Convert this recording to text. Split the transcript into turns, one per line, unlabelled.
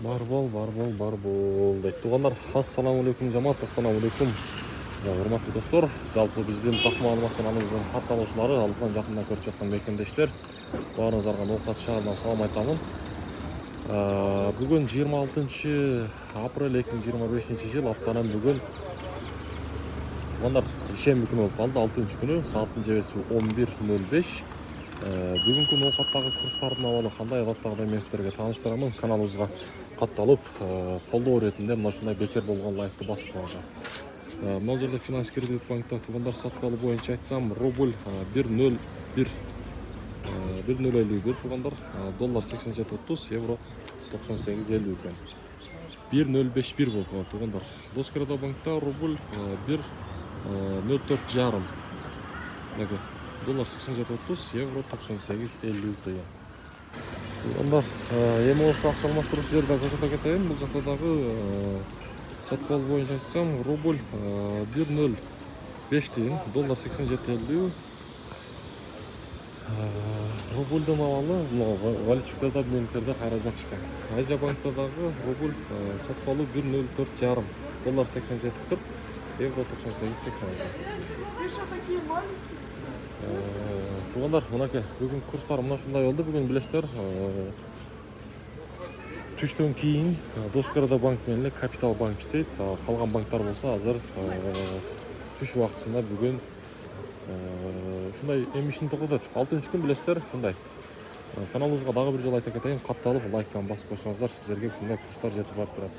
бар бол дейт туугандар. Ассаламу алейкум жамаат, ассаламу алейкум. Урматтуу достор, жалпы биздин так маалыматтын алуубуздун катталуучулары, алыстан жакындан көрүп жаткан мекендештер, баарыңыздарга Ноокат шаарынан салам айтамын. Бүгүн 26 апрель 2025 жыл, аптанын бүгүн туугандар ишемби күнү болуп калды, 6-күнү, сааттын жебеси 11:05. Бүгүнкү Ноокаттагы курстардын абалы кандай каттагыдай мен сиздерге тааныштырамын. Каналыбызга катталып, колдоо иретинде мына ушундай бекер болгон лайкты басып коюңуздар. Мына жерде Финанс Кредит банкта туугандар сатып алуу боюнча айтсам, рубль 1.051 туугандар, доллар 87.30, евро 98.50 экен. 1.051 болуп туугандар. Доскорадо банкта рубль 1.04,5. Мынакей доллар 87.30, евро 98.50 тыйын. Туугандар, эми осы акча алмаштыруу жерде көрсөтө кетейин. Бул жакта дагы сатып алуу боюнча айтсам, рубль 1.05 тыйын, доллар 87.50. Рубльдун абалы валютчуктерде, обменниктерде кайра жакшы экен. Азия банкта дагы рубль сатып алуу 1.04,5, доллар 87.40, евро 98.80 экен. Туугандар, мынакей бүгүн курстар мына ушундай болду. Бүгүн билесиздер, түштөн кийин Доскорадо банк менен Капитал банк иштейт. Калган банктар болсо азыр түш убактысында бүгүн ушундай эми ишин токтотот. 6-күн билесиздер, ушундай. Каналыбызга дагы бир жолу айта кетейин, катталып лайктан басып койсоңуздар, сиздерге ушундай курстар жетип барып турат.